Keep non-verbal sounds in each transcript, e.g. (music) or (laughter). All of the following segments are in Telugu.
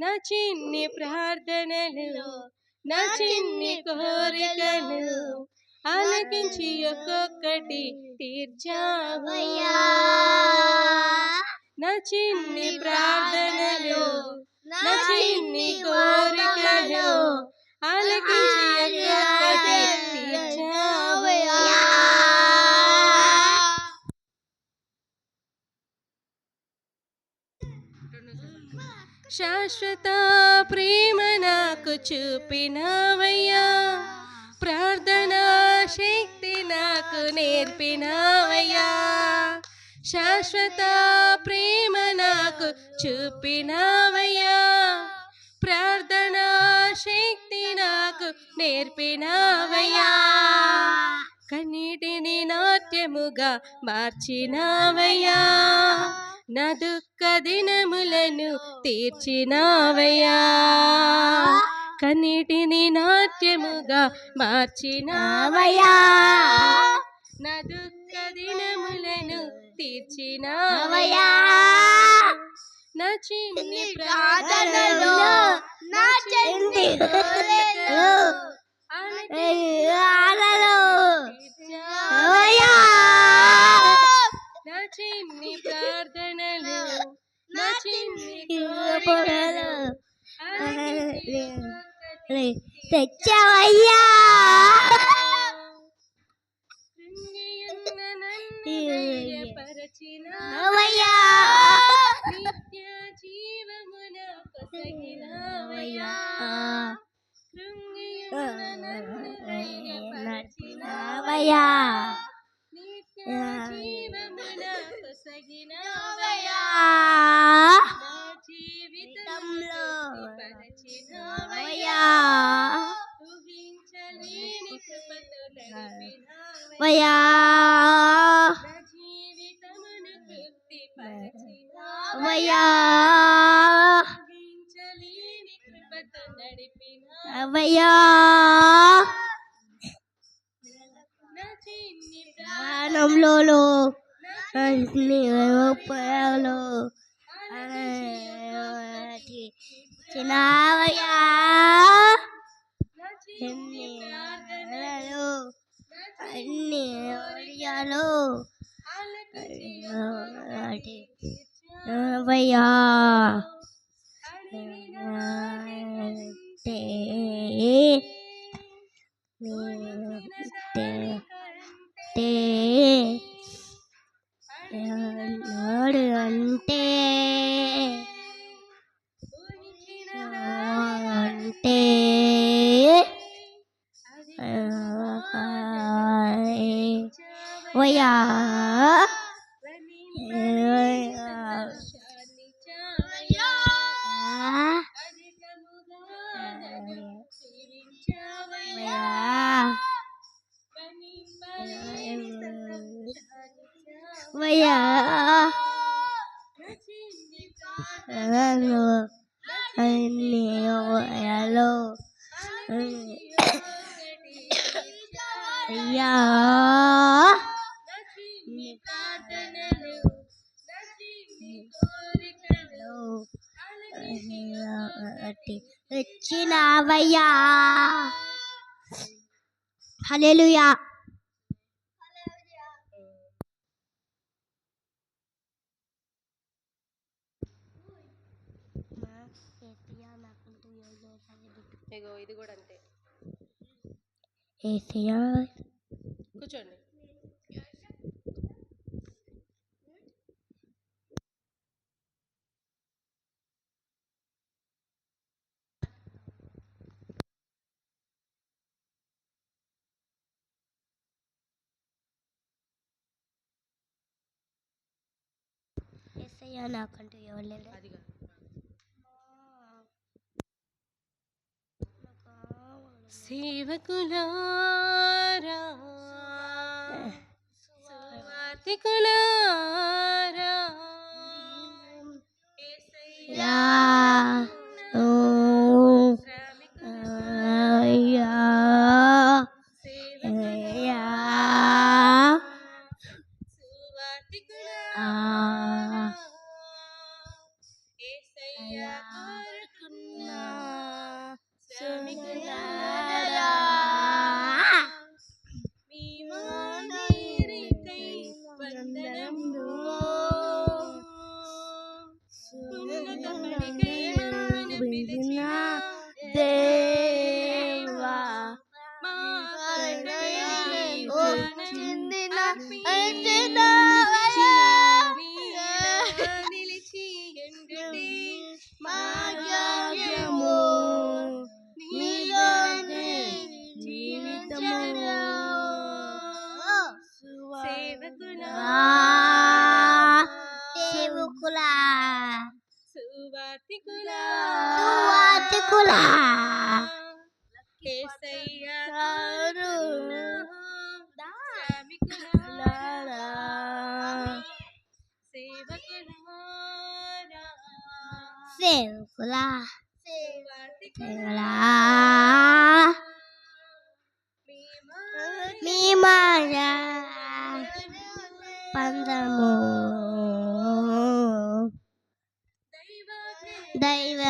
నా చిన్ని ప్రార్థనలు నా చిన్ని కోరికలు ఆలకించి ఒక్కొక్కటి తీర్చావయ్యా. నా చిన్ని ప్రార్థనలు నా చిన్ని కోరికలు ఆలకించి ఒక్కొక్కటి తీర్చావయ్యా. శాశ్వత ప్రేమ నాకు చూపినవయ్యా, ప్రార్థనా శక్తి నాకు నేర్పినవయ్యా. శాశ్వత ప్రేమ నాకు చూపినవయ్యా, ప్రార్థనా శక్తి నాకు నేర్పినవయ్యా. కన్నీటిని నాట్యముగా మార్చినవయ్యా, నా దుఃఖ దినములను తీర్చినవయ్యా. కన్నీటిని నాట్యముగా మార్చినవయ్యా, నా దుఃఖ దినములను తీర్చినవయ్యా. నా చిన్ని ప్రార్థనలో నా చిన్ని కోరికలు నా చిన్ని ప్రార్థనలు నా చిన్ని కోరికలు తెచ్చవయ్యా. పరిచినవయ్యా, నిత్య జీవమున కొసగినవయ్యా. పరిచినవయ్యా, నిత్య జీవమున కొసగినవయ్యా. నా జీవితంలో పరిచినవయ్యా, ఊహించలేని కృపతో నడిపినవయ్యా. నా జీవితమును తృప్తి పరిచినవయ్యా, ఊహించలేని కృపతో నడిపినవయ్యా. నా చిన్ని ప్రాణంలో పొలంలో చిన్నవయ్యా. చిన్ని ప్రార్థనలు అన్ని ఒడియాలు వయ్యా. నాడు అంటే అంటే వయ్యా. వయ్యా అన్ని వయాలో అయ్యా. వచ్చినవయ్యా. హల్లెలూయా. ఇది కూడా అంతే. కూర్చోండి. యేసయ్యా నాకంటూ ఎవరు లేరు. సేవకులారా సువార్తికులారా యేసయ్యా అయ్యా కోరుకున్నా శ్రమికులారా, మీ మాదిరికై వందనములు ఉన్నత పనికై మమ్మల్ని పిలిచిన దేవా మా చెందిన నిలిచి ఎండుటి భాగ్యము నీలోనే జీవితము సేవకులా సేవకులా సువార్తికులా సువార్తికులా యేసయ్య గారు శ్రామికులారా సేవకులారా సేవకులా సువార్తికులా మీ మాట పందము దైవ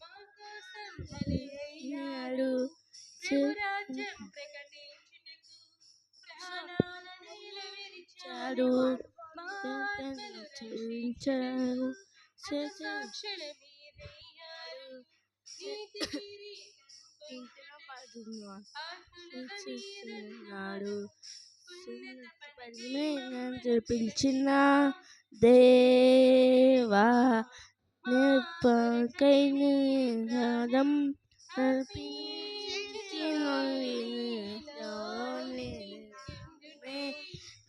మా కోసం బలియ్యాడు ప్రభురాజ్యం ప్రకటించుటకు ప్రాణాలను విరిచాడు మా ఆత్మలు రక్షించాడు సాక్షుల మీరయ్యారు నీతి నాడు పిలిచిన దేవా నిప్పకై నిరాదం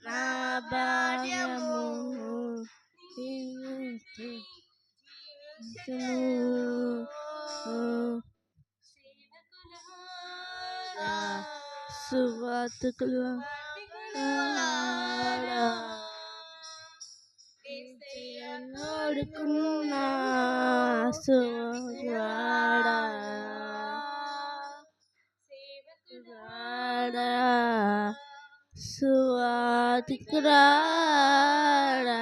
నా భార్యము సువార్తికులా నోడుకున్నా సువాడా సువార్తికురాడా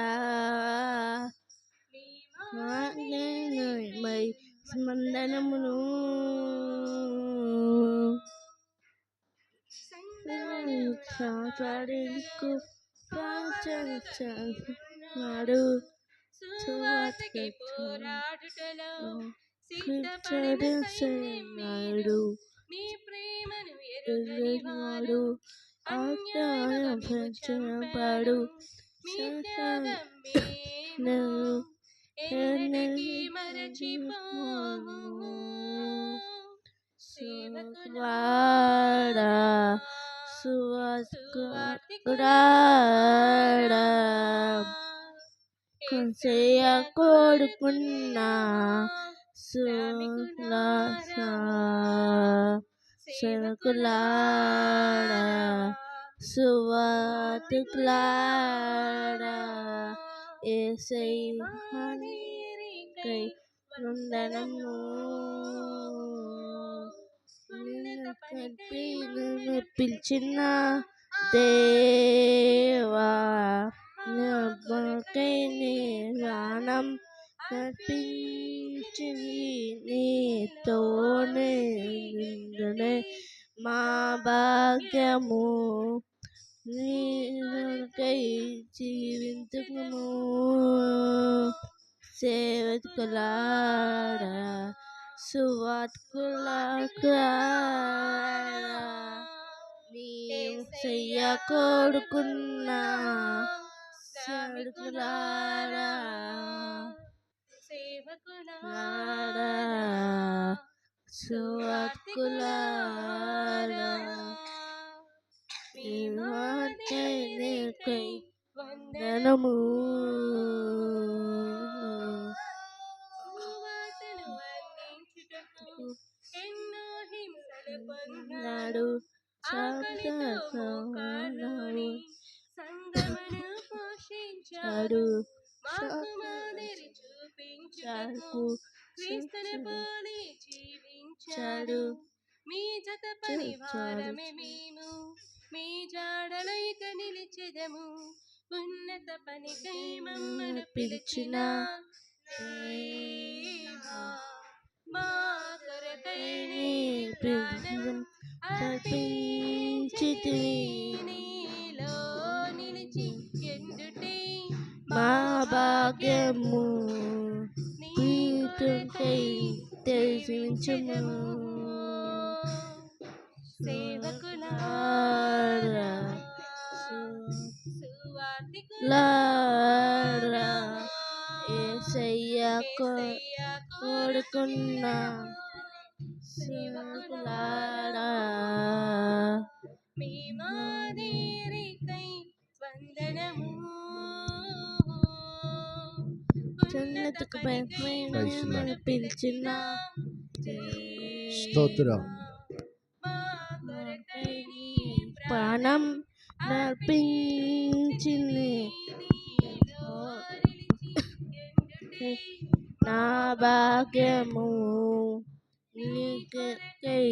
మై స్మందనమును సాపడింకు ప్రాచనాడు సువార్తకి పోరాడుటలో సిద్ధపడినాడు మీ ప్రేమను ఎరుగనివాడు ఆజ్ఞాపించబడు మీ త్యాగం మేము ఎన్నటికీ మరచిపోము వాడా సువార్తికురాడా కొంచెయ్య కొడుకున్నా సేవకులాడా సువార్తికులాడా యేసయ్యకై వందనము పిలిచిన దేవా నమ్మకై నిరాణం నర్పించి నీతోనే నిండునే మా భాగ్యము నీకై జీవింతుము సేవకులారా సువార్తికులారా నీవు చెయ్య కొడుకున్నా సేవకులారా సేవకులారా సువార్తికులారా మీ మాటకై వందనము సువార్తను అందించుటకు ఎన్నో హింసలు పొందాడు నాడు ఆకలితో మోకాళ్ళలోని సంగమును పోషించాడు మాకు మాదిరి చూపించుటకు క్రీస్తును పోలి జీవించాడు మీ జత పరివారమే మేము మీ జాడలో ఇక నిలిచెదము ఉన్నత పనికై మమ్మను పిలిచిన భాగ్యము ప్రీతుకై తెలిసించుము. సేవకులారా లారా యేసయ్య కోరుకున్న సేవకులారా మీ మాదిరికై వందనము. జన్నతుకు పిలిచిన స్తోత్రం. ప్రాణం నర్పించింది నా భాగ్యము నీకై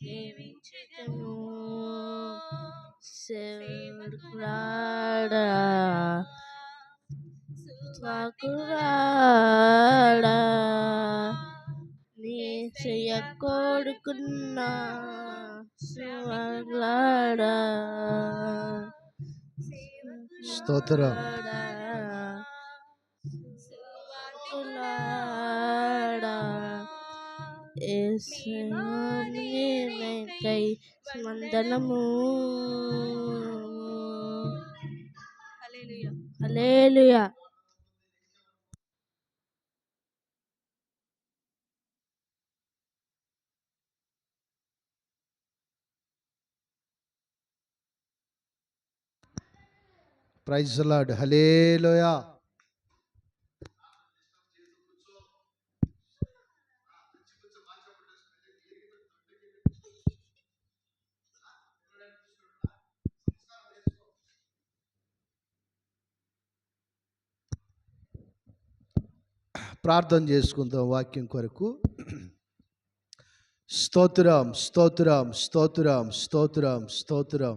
జీవించను. సేవకులారా సాకురాడా నీ చెయ్య కోరుకున్న సేవకులారా స్తోత్రం. యేసయ్యకై వందనము. Hallelujah. Praise the Lord. Hallelujah. ప్రార్థన చేసుకుందాం వాక్యం కొరకు. స్తోత్రం స్తోత్రం స్తోత్రం స్తోత్రం స్తోత్రం.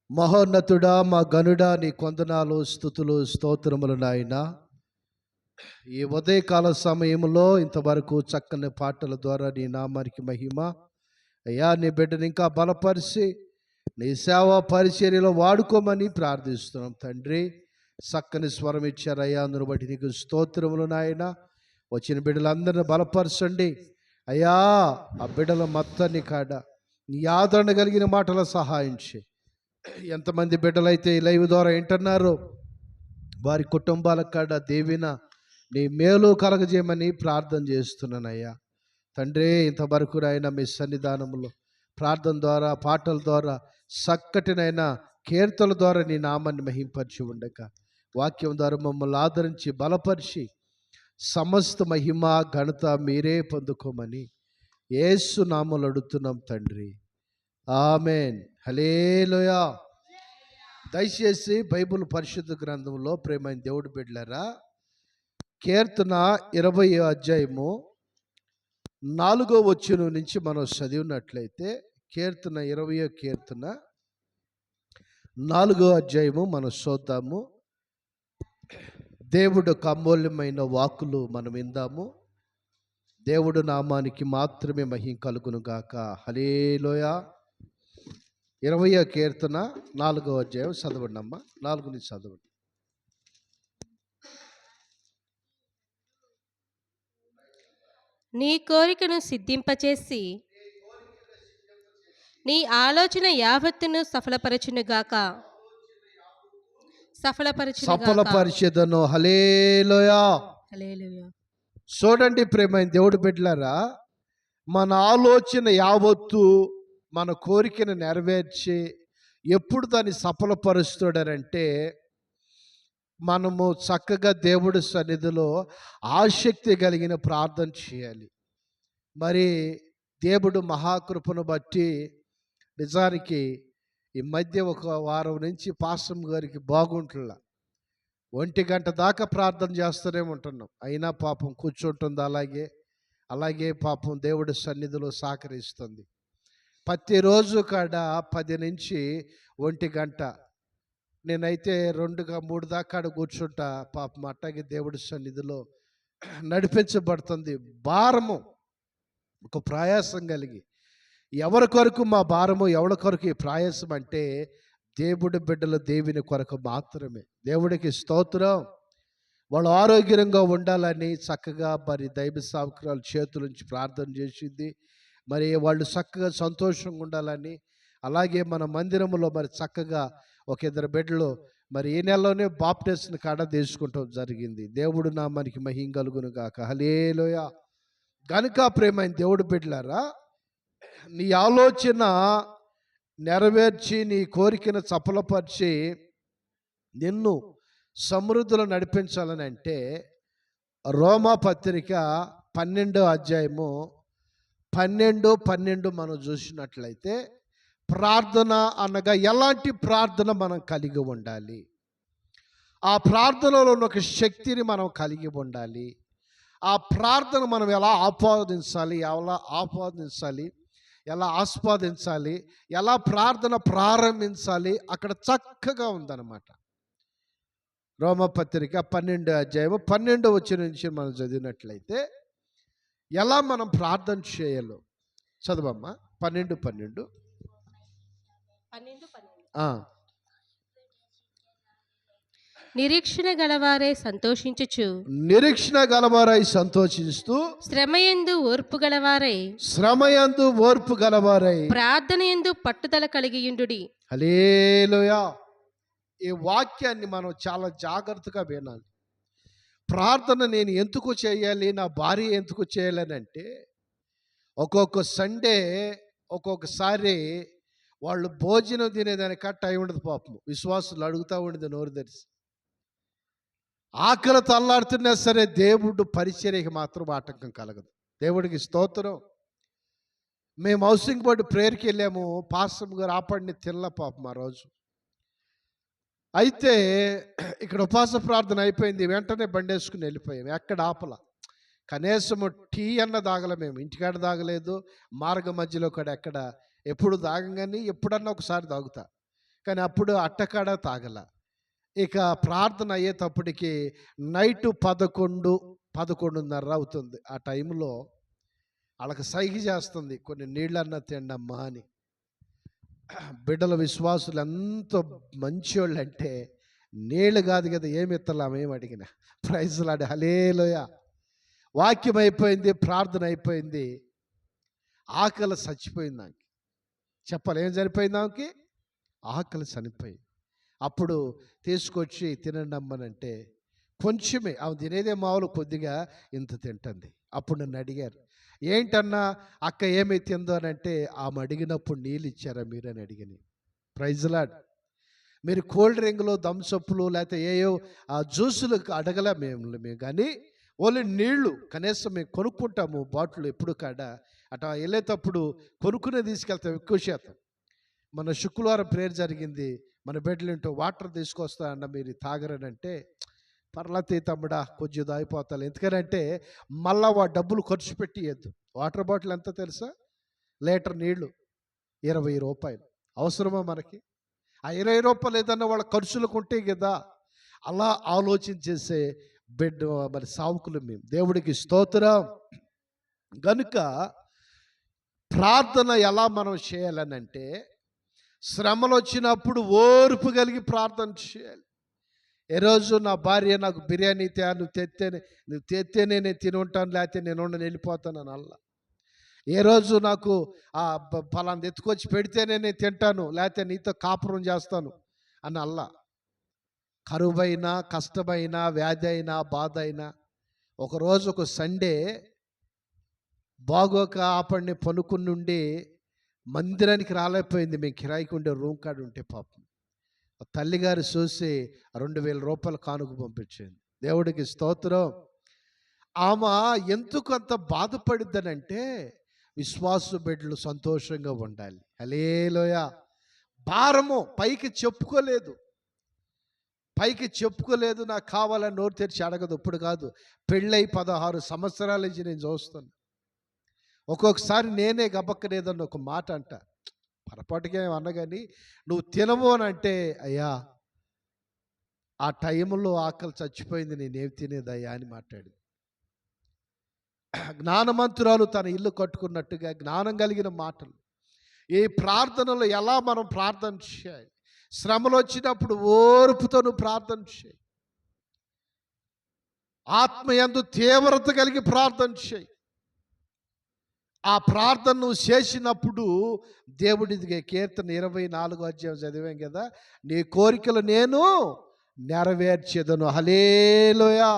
మహోన్నతుడా మా గనుడా నీ కొందనాలు స్తుతులు స్తోత్రములు నాయన. ఈ ఉదయకాల సమయంలో ఇంతవరకు చక్కని పాటల ద్వారా నీ నామానికి మహిమ. అయ్యా నీ బిడ్డని ఇంకా బలపరిచి నీ సేవా పరిచర్యలో వాడుకోమని ప్రార్థిస్తున్నాం తండ్రి. చక్కని స్వరం ఇచ్చారయ్యా, అందును బట్టి నీకు స్తోత్రములు నాయన. వచ్చిన బిడ్డలందరిని బలపరచండి అయ్యా. ఆ బిడ్డల మొత్తాన్ని కాడ నీ ఆదరణ కలిగిన మాటల సహాయం చేయి. ఎంతమంది బిడ్డలైతే ఈ లైవ్ ద్వారా వింటున్నారో వారి కుటుంబాల కాడ దేవిన నీ మేలు కలగజేయమని ప్రార్థన చేస్తున్నానయ్యా తండ్రి. ఇంతవరకు నాయన మీ సన్నిధానంలో ప్రార్థన ద్వారా పాటల ద్వారా చక్కటినైనా కీర్తనల ద్వారా నీ నామాన్ని మహింపరిచి ఉండక వాక్యం ద్వారా మమ్మల్ని ఆదరించి బలపరిచి సమస్త మహిమ ఘనత మీరే పొందుకోమని యేసు నామములో అడుగుతున్నాం తండ్రి. ఆమెన్. హల్లెలూయా. దయచేసి బైబిల్ పరిశుద్ధ గ్రంథంలో ప్రేమైన దేవుడు బిడ్డలారా, కీర్తన 20వ అధ్యాయము 4వ వచనం నుంచి మనం చదివినట్లయితే, కీర్తన 20వ కీర్తన 4వ అధ్యాయము మనం చూద్దాము. దేవుడు అమూల్యమైన వాక్కులు మనం విందాము. దేవుడు నామానికి మాత్రమే మహిమ కలుగును గాక. హల్లెలూయా. 20వ కీర్తన 4వ అధ్యాయం చదవండి అమ్మా. 4 నుంచి చదవండి. నీ కోరికను సిద్ధింపచేసి నీ ఆలోచన యావత్తును సఫలపరచునుగాక. సఫలపరిచెదను. హల్లెలూయా. హల్లెలూయా. చూడండి ప్రేమైన దేవుడు బిడ్డలారా, మన ఆలోచన యావత్తు మన కోరికను నెరవేర్చి ఎప్పుడు దాన్ని సఫలపరుస్తాడంటే మనము చక్కగా దేవుడి సన్నిధిలో ఆసక్తి కలిగిన ప్రార్థన చేయాలి. మరి దేవుడు మహాకృపను బట్టి నిజానికి ఈ మధ్య ఒక వారం నుంచి పాస్టర్ గారికి బాగుంటుందా, 1 గంట దాకా ప్రార్థన చేస్తూనే ఉంటున్నాం. అయినా పాపం కూర్చుంటుంది అలాగే పాపం దేవుడి సన్నిధిలో సహకరిస్తుంది. ప్రతిరోజు కాడ 10 నుంచి 1 గంట నేనైతే 2-3 దాకా కూర్చుంటా. పాపం అట్టాగే దేవుడి సన్నిధిలో నడిపించబడుతుంది. భారము ఒక ప్రయాసం కలిగి, ఎవరి కొరకు మా భారము, ఎవరి కొరకు ఈ ప్రయాసం అంటే దేవుడి బిడ్డల దేవుని కొరకు మాత్రమే. దేవుడికి స్తోత్రం. వాళ్ళు ఆరోగ్యంగా ఉండాలని చక్కగా మరి దైవ సేవకురాలు చేతుల నుంచి ప్రార్థన చేసింది. మరి వాళ్ళు చక్కగా సంతోషంగా ఉండాలని, అలాగే మన మందిరంలో మరి చక్కగా ఒక ఇద్దరు బిడ్డలు మరి ఈ నెలలోనే బాప్టిజం కాడ తీసుకుంటాం జరిగింది. దేవుడు నామానికి మహిమ కలుగును గాక. హల్లెలూయా. గనుక ప్రేమైన దేవుడు బిడ్డలారా, నీ ఆలోచన నెరవేర్చి నీ కోరికను సఫలపరిచి నిన్ను సమృద్ధిలో నడిపించాలని అంటే రోమా పత్రిక 12వ అధ్యాయము 12 మనం చూసినట్లయితే ప్రార్థన అనగా ఎలాంటి ప్రార్థన మనం కలిగి ఉండాలి, ఆ ప్రార్థనలో ఉన్న ఒక శక్తిని మనం కలిగి ఉండాలి, ఆ ప్రార్థన మనం ఎలా ఆస్వాదించాలి, ఎలా ఆస్వాదించాలి, ఎలా ప్రార్థన ప్రారంభించాలి, అక్కడ చక్కగా ఉందన్నమాట. రోమపత్రిక 12వ అధ్యాయము 12వ వచనం నుంచి మనం చదివినట్లయితే ఎలా మనం ప్రార్థన చేయాలో చదవమ్మా. 12 నిరీక్షణ గలవారే సంతోషించుచు, నిరీక్షణ గలవారై సంతోషిస్తూ, శ్రమయందు ఓర్పు గలవారై ప్రార్థనయందు పట్టుదల కలిగియుండుడి. హల్లెలూయా. ఈ వాక్యాన్ని మనం చాలా జాగ్రత్తగా వినాలి. ప్రార్థన నేను ఎందుకు చేయాలి, నా భార్య ఎందుకు చేయాలని అంటే, ఒక్కొక్క సండే ఒక్కొక్కసారి వాళ్ళు భోజనం తినేదానిక టైం ఉండదు. పాపం విశ్వాసులు అడుగుతూ ఉండేది నోరు తెరిచి. ఆకలి తల్లాడుతున్నా సరే దేవుడు పరిచర్యకి మాత్రం ఆటంకం కలగదు. దేవుడికి స్తోత్రం. మేము హౌసింగ్ బోర్డు ప్రేయర్కి వెళ్ళాము. పాస్టర్ గారు ఆపడిని తినల పాపం ఆ రోజు. అయితే ఇక్కడ ఉపవాస ప్రార్థన అయిపోయింది, వెంటనే బండేసుకుని వెళ్ళిపోయాము. ఎక్కడ ఆపల, కనీసం టీ అన్న తాగల. మేము ఇంటికాడ తాగలేదు, మార్గ మధ్యలో కూడా ఎక్కడ ఎప్పుడు తాగంగాని ఎప్పుడన్నా ఒకసారి తాగుతా, కానీ అప్పుడు అట్టకాడ తాగల. ఇక ప్రార్థన అయ్యేటప్పటికి నైటు 11-11:30 అవుతుంది. ఆ టైంలో వాళ్ళకి సైగ చేస్తుంది, కొన్ని నీళ్ళన్నా తిండమ్మా అని. బిడ్డల విశ్వాసులు ఎంతో మంచోళ్ళు అంటే, నీళ్ళు కాదు కదా ఏమి ఇత్తలాం, ఏమి అడిగినా. ప్రైజ్లాడి హల్లెలూయా. వాక్యం అయిపోయింది, ప్రార్థన అయిపోయింది, ఆకలి చచ్చిపోయింది. నాకు చెప్పాలి ఏం చనిపోయింది, ఆమెకి ఆకలి చనిపోయింది. అప్పుడు తీసుకొచ్చి తినండి అమ్మనంటే కొంచెమే, ఆమె తినేదే మామూలు కొద్దిగా ఇంత తింటుంది. అప్పుడు నన్ను అడిగారు, ఏంటన్నా అక్క ఏమి తిందో అని అంటే, ఆమె అడిగినప్పుడు నీళ్ళు ఇచ్చారా మీరు అని అడిగినాయి. ప్రైజ్లాడ్. మీరు కూల్ డ్రింక్లు, థమ్సప్లు లేకపోతే ఏయో జ్యూసులు అడగలే మేము కానీ ఓన్లీ నీళ్లు కనీసం మేము కొనుక్కుంటాము బాటిల్ ఎప్పుడు కాడ. అట్లా వెళ్ళేటప్పుడు కొనుక్కునే తీసుకెళ్తాం ఎక్కువ శాతం. మన శుక్రవారం ప్రేయర్ జరిగింది, మన బెడ్లింటో వాటర్ తీసుకొస్తా అన్న, మీరు తాగరనంటే పర్లతే తమ్ముడా కొంచెం దాగిపోతాను. ఎందుకనంటే మళ్ళా డబ్బులు ఖర్చు పెట్టి ఇవ్వద్దు. వాటర్ బాటిల్ ఎంత తెలుసా, లీటర్ నీళ్లు 20 రూపాయలు. అవసరమా మనకి? ఆ 20 రూపాయలు ఏదన్నా వాళ్ళ ఖర్చులకు ఉంటే కదా. అలా ఆలోచన చేసే బిడ్డ మరి సావుకులు మేము. దేవుడికి స్తోత్రం. గనుక ప్రార్థన ఎలా మనం చేయాలని అంటే, శ్రమలు వచ్చినప్పుడు ఓర్పు కలిగి ప్రార్థన చేయాలి. ఏ రోజు నా భార్య నాకు బిర్యానీ నువ్వు తెత్తేనే నేను తిని ఉంటాను, లేకపోతే నేను వెళ్ళిపోతాను అని అల్లా. ఏ రోజు నాకు ఫలాంది ఎత్తుకొచ్చి పెడితేనే నేను తింటాను, లేకపోతే నీతో కాపురం చేస్తాను అని అల్లా. కరువైనా, కష్టమైనా, వ్యాధి అయినా, బాధ అయినా, ఒకరోజు ఒక సండే బాగోక ఆపడిని పనుకుని మందిరానికి రాలేకపోయింది. మేము కిరాయికి ఉండే రూమ్ కాడ ఉంటే పాపం తల్లిగారు చూసి 2000 రూపాయలు కానుక పంపించింది. దేవుడికి స్తోత్రం. ఆమె ఎందుకు అంత బాధపడిద్దనంటే, విశ్వాసు బిడ్డలు సంతోషంగా ఉండాలి. హల్లెలూయా. భారము పైకి చెప్పుకోలేదు, నాకు కావాలని నోరు తెరిచి అడగదు. ఇప్పుడు కాదు, పెళ్ళై 16 సంవత్సరాల నుంచి నేను చూస్తాను. ఒక్కొక్కసారి నేనే గబక్కనేదన్న ఒక మాట అంట, పొరపాటుగా అన్నగాని నువ్వు తినవు అని అంటే, అయ్యా ఆ టైంలో ఆకలి చచ్చిపోయింది, నేనేం తినేదయ్యా అని మాట్లాడి. జ్ఞానమంతురాలు తన ఇల్లు కట్టుకున్నట్టుగా జ్ఞానం కలిగిన మాటలు. ఈ ప్రార్థనలో ఎలా మనం ప్రార్థన చేయాలి, శ్రమలు వచ్చినప్పుడు ఓర్పుతో నువ్వు ప్రార్థన చేయి. ఆత్మయందు తీవ్రత కలిగి ప్రార్థన చేయి. ఆ ప్రార్థన నువ్వు చేసినప్పుడు దేవుడిది కీర్తన 24 అధ్యాయం చదివాం కదా, నీ కోరికలు నేను నెరవేర్చేదను. హల్లెలూయా.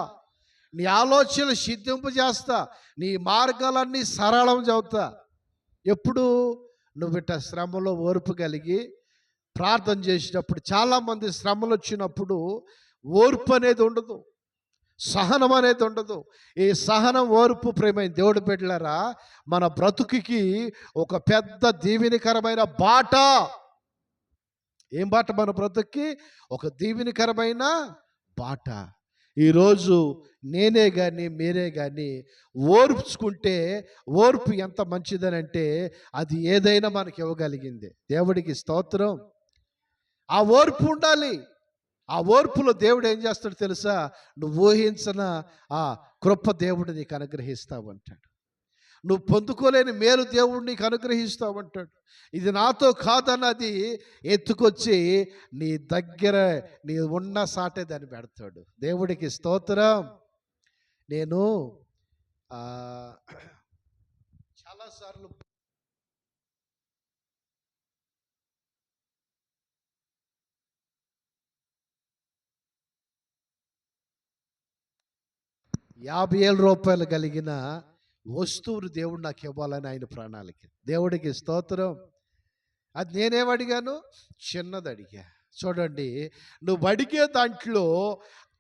నీ ఆలోచనలు సిద్ధింపజేస్తా, నీ మార్గాలన్నీ సరళం చదువుతా. ఎప్పుడు నువ్వు ఇట్ట శ్రమలో ఓర్పు కలిగి ప్రార్థన చేసినప్పుడు. చాలామంది శ్రమలు వచ్చినప్పుడు ఓర్పు అనేది ఉండదు, సహనం అనేది ఉండదు. ఈ సహనం, ఓర్పు ప్రేమైన దేవుడు బిడ్డలారా మన బ్రతుకుకి ఒక పెద్ద దీవెనకరమైన బాట. ఏం బాట? మన బ్రతుక్కి ఒక దీవెనకరమైన బాట. ఈరోజు నేనే కానీ మీరే కానీ ఓర్చుకుంటే, ఓర్పు ఎంత మంచిదనంటే అది ఏదైనా మనకి ఇవ్వగలిగింది. దేవుడికి స్తోత్రం. ఆ ఓర్పు ఉండాలి. ఆ ఓర్పులో దేవుడు ఏం చేస్తాడు తెలుసా? నువ్వు ఊహించిన ఆ కృప దేవుడు నీకు అనుగ్రహిస్తావంటాడు. నువ్వు పొందుకోలేని మేలు దేవుడు నీకు అనుగ్రహిస్తావంటాడు. ఇది నాతో కాదన్నది ఎత్తుకొచ్చి నీ దగ్గర నీ ఉన్న సాటే దాన్ని పెడతాడు. దేవుడికి స్తోత్రం. నేను చాలాసార్లు రూపాయలు కలిగిన వస్తువులు దేవుడు నాకు ఇవ్వాలని ఆయన ప్రణాళిక. దేవుడికి స్తోత్రం. అది నేనేమడిగాను? చిన్నది అడిగా. చూడండి, నువ్వు అడిగే దాంట్లో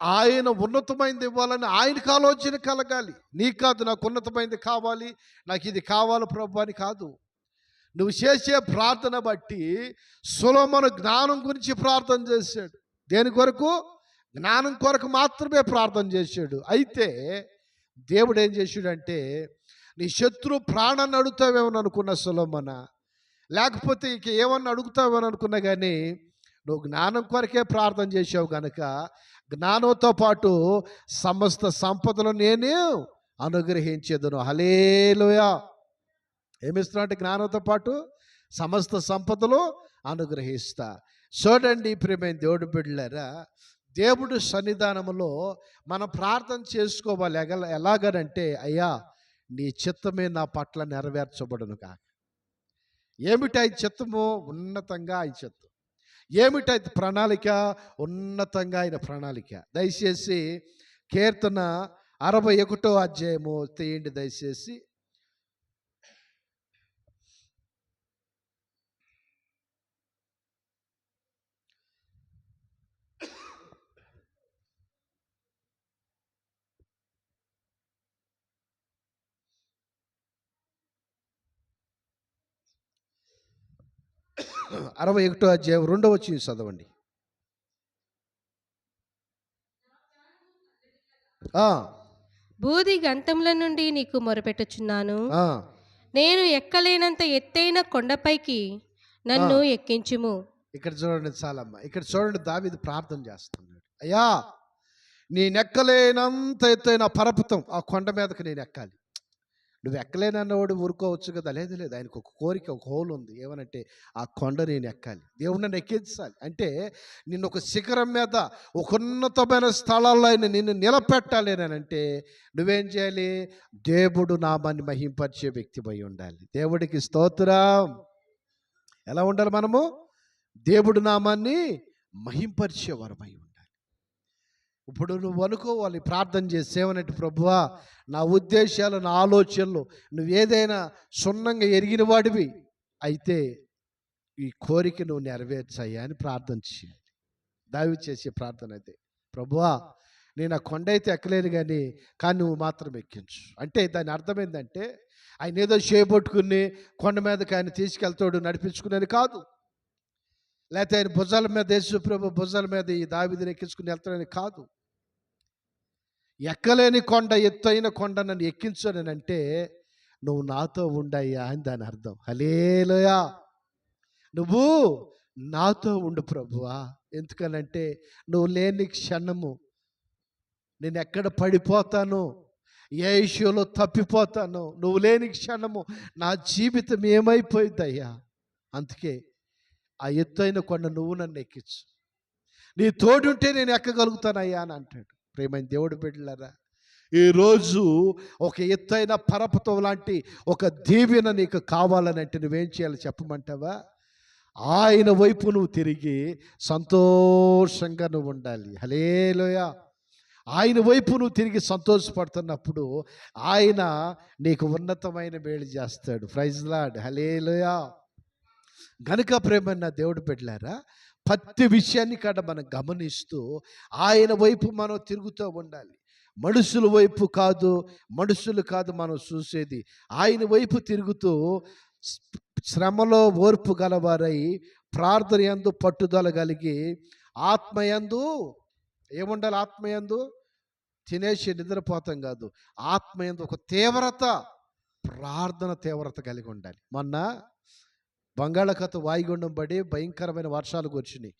ఆయన ఉన్నతమైనది ఇవ్వాలని ఆయనకు ఆలోచన కలగాలి. నీకు కాదు, నాకు ఉన్నతమైనది కావాలి, నాకు ఇది కావాలి ప్రభు అని కాదు. నువ్వు చేసే ప్రార్థన బట్టి సొలొమోను జ్ఞానం గురించి ప్రార్థన చేశాడు. దేని కొరకు? జ్ఞానం కొరకు మాత్రమే ప్రార్థన చేశాడు. అయితే దేవుడు ఏం చేశాడంటే, నీ శత్రు ప్రాణాన్ని అడుగుతావేమని అనుకున్న సొలొమోనా, లేకపోతే ఇక ఏమన్నా అడుగుతావేమని అనుకున్నా కానీ నువ్వు జ్ఞానం కొరకే ప్రార్థన చేసావు కనుక జ్ఞానంతో పాటు సమస్త సంపదలు నేనే అనుగ్రహించేదను. హల్లెలూయా. ఏమిస్తున్నా అంటే జ్ఞానంతో పాటు సమస్త సంపదలు అనుగ్రహిస్తా. చూడండి ప్రియమైన దేవుడు బిడ్డలారా, దేవుడు సన్నిధానంలో మనం ప్రార్థన చేసుకోవాలి. ఎలాగనంటే, అయ్యా నీ చిత్తమే నా పట్ల నెరవేర్చబడును కాక. ఏమిటాయి చిత్తము? ఉన్నతంగా ఆయన చిత్తం. ఏమిటాయి ప్రణాళిక? ఉన్నతంగా ఆయన ప్రణాళిక. దయచేసి కీర్తన 61 అధ్యాయము తీయండి దయచేసి. (clears throat) 61 అధ్యాయం 2వ వచనం చదవండి. బూది గంతముల నుండి నీకు మొరపెట్టుచున్నాను. నేను ఎక్కలేనంత ఎత్తైన కొండపైకి నన్ను ఎక్కించుము. ఇక్కడ చూడండి చాలమ్మ, ఇక్కడ చూడండి దావీదు ప్రార్థన చేస్తున్నాడు. అయ్యా నేనెక్కలేనంత ఎత్తైన పర్వతం, ఆ కొండ మీదకి నేను ఎక్కాలి. నువ్వు ఎక్కలేనన్నవాడు ఊరుకోవచ్చు కదా. లేదు లేదు, ఆయనకు ఒక కోరిక, ఒక హోల్ ఉంది. ఏమనంటే ఆ కొండ నేను ఎక్కాలి, దేవుడు నన్ను ఎక్కించాలి. అంటే నిన్ను ఒక శిఖరం మీద, ఒక ఉన్నతమైన స్థలాల్లో ఆయన నిన్ను నిలబెట్టాలి అని అంటే నువ్వేం చేయాలి? దేవుడు నామాన్ని మహింపరిచే వ్యక్తిపై ఉండాలి. దేవుడికి స్తోత్రం. ఎలా ఉండాలి మనము? దేవుడు నామాన్ని మహింపరిచేవారమై ఉండాలి. ఇప్పుడు నువ్వు అనుకోవాలి, ప్రార్థన చేసి ఏమనంటే, ప్రభువా నా ఉద్దేశాలు, నా ఆలోచనలు నువ్వు ఏదైనా సున్నంగా ఎరిగిన వాడివి అయితే ఈ కోరిక నువ్వు నెరవేర్చాయా అని ప్రార్థన చేయాలి. దావీదు చేసే ప్రార్థన అయితే, ప్రభువా నేను ఆ కొండ అయితే ఎక్కలేను కానీ నువ్వు మాత్రం ఎక్కించు. అంటే దాని అర్థం ఏంటంటే, ఆయన ఏదో చేపట్టుకుని కొండ మీదకి ఆయన తీసుకెళ్తాడు నడిపించుకునేది కాదు. లేకపోతే ఆయన భుజాల మీద, యేసు ప్రభు భుజాల మీద ఈ దావీదుని ఎక్కించుకుని వెళ్తాడని కాదు. ఎక్కలేని కొండ, ఎత్తైన కొండ నన్ను ఎక్కించానంటే నువ్వు నాతో ఉండయ్యా అని దాని అర్థం. హల్లెలూయా. నువ్వు నాతో ఉండు ప్రభువా. ఎందుకనంటే నువ్వు లేని క్షణము నేను ఎక్కడ పడిపోతాను, ఏ విషయంలో తప్పిపోతాను, నువ్వు లేని క్షణము నా జీవితం ఏమైపోయిందయ్యా. అందుకే ఆ ఎత్తైన కొండ నువ్వు నన్ను ఎక్కించు, నీ తోడుంటే నేను ఎక్కగలుగుతానయ్యా అని అంటాడు. ప్రేమైన దేవుడు బిడ్డలారా, ఈరోజు ఒక ఎత్తైన పర్వతం లాంటి ఒక దీవెన నీకు కావాలని అంటే నువ్వేం చేయాలి చెప్పమంటావా? ఆయన వైపు నువ్వు తిరిగి సంతోషంగా నువ్వు ఉండాలి. హల్లెలూయా. ఆయన వైపు నువ్వు తిరిగి సంతోషపడుతున్నప్పుడు ఆయన నీకు ఉన్నతమైన మేలు చేస్తాడు. Praise Lord. హల్లెలూయా. గనుక ప్రేమన్న దేవుడు బిడ్డలారా, ప్రతి విషయాన్ని కాడ మనం గమనిస్తూ ఆయన వైపు మనం తిరుగుతూ ఉండాలి. మనుషుల వైపు కాదు, మనుషులు కాదు మనం చూసేది, ఆయన వైపు తిరుగుతూ శ్రమలో ఓర్పు గలవారై ప్రార్థన యందు పట్టుదల కలిగి ఆత్మయందు ఏముండాలి? ఆత్మయందు తినేసి నిద్రపోతాం కాదు, ఆత్మయందు ఒక తీవ్రత, ప్రార్థన తీవ్రత కలిగి ఉండాలి. మొన్న బంగాళాఖాతం వాయుగుండం పడి భయంకరమైన వర్షాలు కురిసినాయి.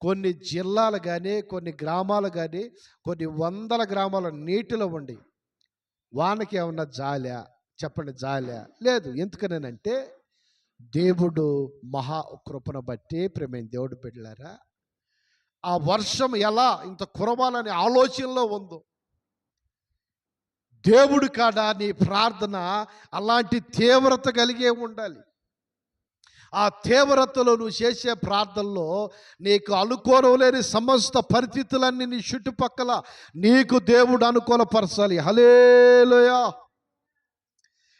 కొన్ని జిల్లాలు కానీ, కొన్ని గ్రామాలు కానీ, కొన్ని వందల గ్రామాల నీటిలో ఉండి వానకి ఏమన్నా జాలా చెప్పండి? జాలా లేదు. ఎందుకనంటే దేవుడు మహా కృపను బట్టి ప్రేమైన దేవుడు బిడ్డలారా, ఆ వర్షం ఎలా ఇంత కురవాలని ఆలోచనలో ఉందో, దేవుడి కాడ నీ ప్రార్థన అలాంటి తీవ్రత కలిగే ఉండాలి. ఆ తీవ్రతలో నువ్వు చేసే ప్రార్థనలో నీకు అనుకూలలేని సమస్త పరిస్థితులన్నీ నీ చుట్టుపక్కల నీకు దేవుడు అనుకూలపరచాలి. హల్లెలూయా.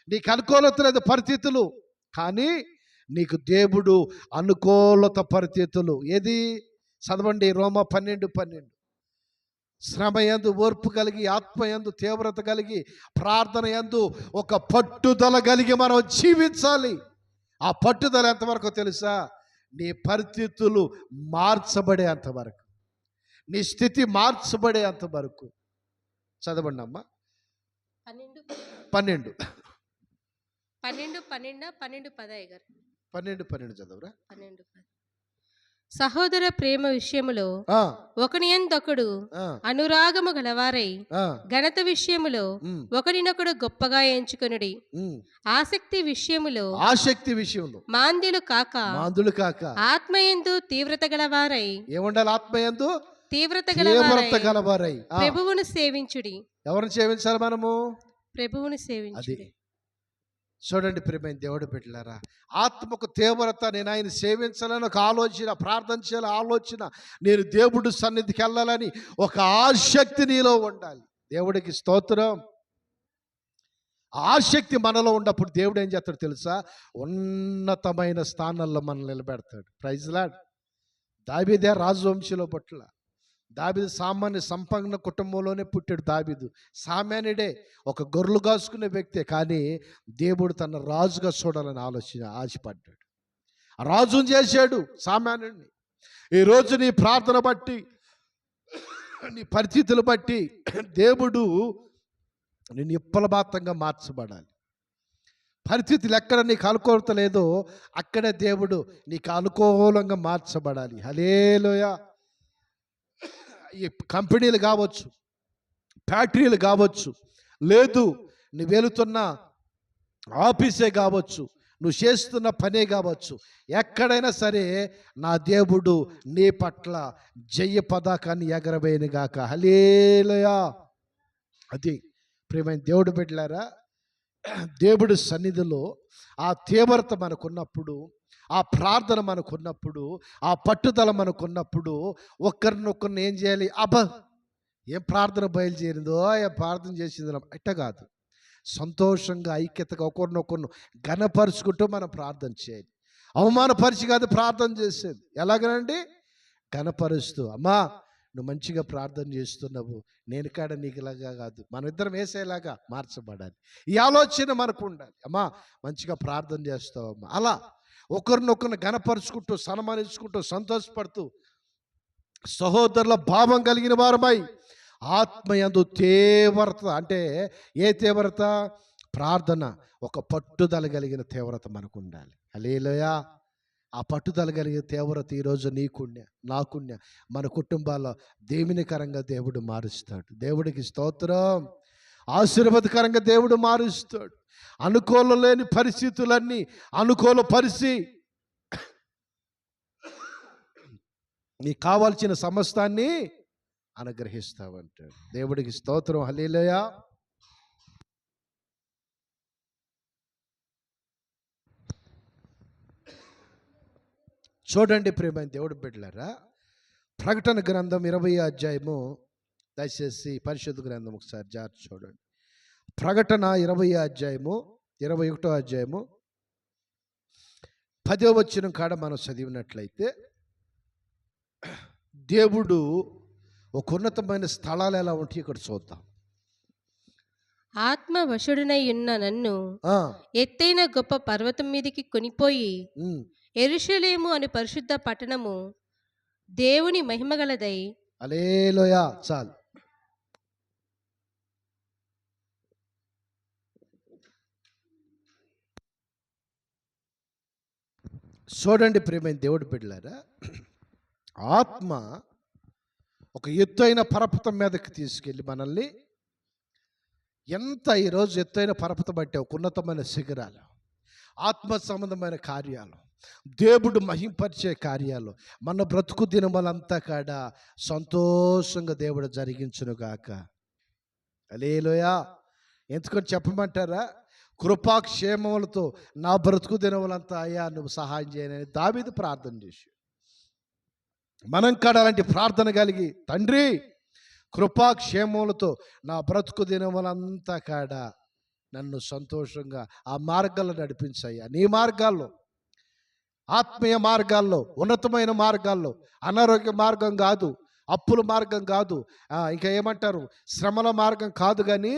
నీకు అనుకూలత లేదు పరిస్థితులు, కానీ నీకు దేవుడు అనుకూలత పరిస్థితులు. ఏది? చదవండి రోమా 12:12. శ్రమ యందు ఓర్పు కలిగి, ఆత్మ యందు తీవ్రత కలిగి, ప్రార్థన యందు ఒక పట్టుదల కలిగి మనం జీవించాలి. ఆ పట్టుదల ఎంతవరకు తెలుసా? నీ పరిస్థితులు మార్చబడే అంతవరకు, నీ స్థితి మార్చబడే అంతవరకు. చదవండి అమ్మా. 12 చదవరా. 12. సహోదర ప్రేమ విషయములో ఒకనియందొకడు అనురాగము గలవారై, ఘనత విషయములో ఒకడినొకడు గొప్పగా ఎంచుకొనుడి. ఆసక్తి విషయములో మాంద్యులు కాక ఆత్మయందు తీవ్రత గలవారై. ఏముండాలి? ఆత్మయందు తీవ్రత గలవారై ప్రభువును సేవించుడి. ఎవరిని సేవించాలి మనము? ప్రభువును సేవించుడి. చూడండి ప్రియమైన దేవుడు బిడ్డలారా, ఆత్మకు తీవ్రత, నేను ఆయన సేవించాలని ఒక ఆలోచన, ప్రార్థన చేయాలని ఆలోచన, నేను దేవుడి సన్నిధికి వెళ్ళాలని ఒక ఆసక్తి నీలో ఉండాలి. దేవుడికి స్తోత్రం. ఆసక్తి మనలో ఉన్నప్పుడు దేవుడు ఏం చేస్తాడు తెలుసా? ఉన్నతమైన స్థానాల్లో మనల్ని నిలబెడతాడు. Praise lord. దావీదే రాజవంశంలో పట్ల, దావీదు సామాన్య సంపన్న కుటుంబంలోనే పుట్టాడు. దావీదు సామాన్యుడే, ఒక గొర్రెలు కాసుకునే వ్యక్తే, కానీ దేవుడు తన రాజుగా చూడాలని ఆశపడ్డాడు. రాజుని చేశాడు సామాన్యుడిని. ఈరోజు నీ ప్రార్థన బట్టి, నీ పరిస్థితులు బట్టి దేవుడు నేను విప్లవాత్మకంగా మార్చబడాలి. పరిస్థితులు ఎక్కడ నీకు అనుకూలత లేదో అక్కడే దేవుడు నీకు అనుకూలంగా మార్చబడాలి. హల్లెలూయా. ఈ కంపెనీలు కావచ్చు, ఫ్యాక్టరీలు కావచ్చు, లేదు నువ్వు వెళుతున్న ఆఫీసే కావచ్చు, నువ్వు చేస్తున్న పనే కావచ్చు, ఎక్కడైనా సరే నా దేవుడు నీ పట్ల జయ పతాకాన్ని ఎగరవేయను గాక. హల్లెలూయా. అది ప్రియమైన దేవుడు బిడ్డలారా, దేవుడి సన్నిధిలో ఆ తీవ్రత మనకున్నప్పుడు, ఆ ప్రార్థన మనకున్నప్పుడు, ఆ పట్టుదల మనకున్నప్పుడు ఒకరినొకరిని ఏం చేయాలి? ఏం ప్రార్థన బయలుదేరిందో, ఏం ప్రార్థన చేసిందో ఇట్ట కాదు, సంతోషంగా ఐక్యతగా ఒకరినొకరిని ఘనపరుచుకుంటూ మనం ప్రార్థన చేయాలి. అవమానపరిచి కాదు ప్రార్థన చేసేది. ఎలాగనండి? ఘనపరుస్తూ, అమ్మా నువ్వు మంచిగా ప్రార్థన చేస్తున్నావు, నేను కాడ నీకు ఇలాగా కాదు, మనం ఇద్దరం వేసేలాగా మార్చబడాలి. ఈ ఆలోచన మనకు ఉండాలి. అమ్మా మంచిగా ప్రార్థన చేస్తావు అమ్మా. అలా ఒకరినొకరిని ఘనపరుచుకుంటూ, సన్మానించుకుంటూ, సంతోషపడుతూ, సహోదరుల భావం కలిగిన వారమై ఆత్మయందు తీవ్రత, అంటే ఏ తీవ్రత? ప్రార్థన, ఒక పట్టుదల కలిగిన తీవ్రత మనకు ఉండాలి. హల్లెలూయా. ఆ పట్టుదల కలిగిన తీవ్రత ఈరోజు నీకున్య, నాకున్య, మన కుటుంబాల్లో దేవునికరంగా దేవుడు మారుస్తాడు. దేవుడికి స్తోత్రం. ఆశీర్వాదకరంగా దేవుడు మారుస్తాడు. అనుకూలం లేని పరిస్థితులన్నీ అనుకూలపరిచి నీకు కావాల్సిన సమస్తాన్ని అనుగ్రహిస్తావంటాడు. దేవుడికి స్తోత్రం. హల్లెలూయా. చూడండి ప్రియమైన దేవుడు బిడ్డలారా, ప్రకటన గ్రంథం 20 అధ్యాయము, దయచేసి పరిశుద్ధ గ్రంథం ఒకసారి జాగ్రత్త చూడండి. ప్రకటన 20 అధ్యాయము 21 అధ్యాయము 10వ వచనం కాడ మనం చదివినట్లయితే, దేవుడు ఒక ఉన్నతమైన స్థలాలు ఎలా ఉంటాయి ఇక్కడ చూద్దాం. ఆత్మ వశుడునై ఉన్న నన్ను ఎత్తైన గొప్ప పర్వతం మీదకి కొనిపోయి యెరూషలేము అను పరిశుద్ధ పట్టణము దేవుని మహిమగలదై. హల్లెలూయా. చాలు. చూడండి ప్రియమైన దేవుడు బిడ్డలారా, ఆత్మ ఒక ఎత్తైన పర్వతం మీదకి తీసుకెళ్ళి మనల్ని, ఎంత ఈరోజు ఎత్తైన పర్వతం అంటే ఒక ఉన్నతమైన శిఖరాలు, ఆత్మ సంబంధమైన కార్యాలు, దేవుడు మహింపరిచే కార్యాలు, మన బ్రతుకు దినములంతా కాడ సంతోషంగా దేవుడు జరిగించునుగాక. హల్లెలూయా. ఎందుకని చెప్పమంటారా? కృపాక్షేమములతో నా బ్రతుకు దినములంతా అయ్యా నువ్వు సహాయం చేయనని దావీదు ప్రార్థన చేసి, మనం కాడ అలాంటి ప్రార్థన కలిగి, తండ్రి కృపాక్షేమములతో నా బ్రతుకు దినములంతా కాడ నన్ను సంతోషంగా ఆ మార్గాల్లో నడిపించయ్యా. నీ మార్గాల్లో, ఆత్మీయ మార్గాల్లో, ఉన్నతమైన మార్గాల్లో, అనారోగ్య మార్గం కాదు, అప్పుల మార్గం కాదు, ఇంకా ఏమంటారు, శ్రమల మార్గం కాదు, కానీ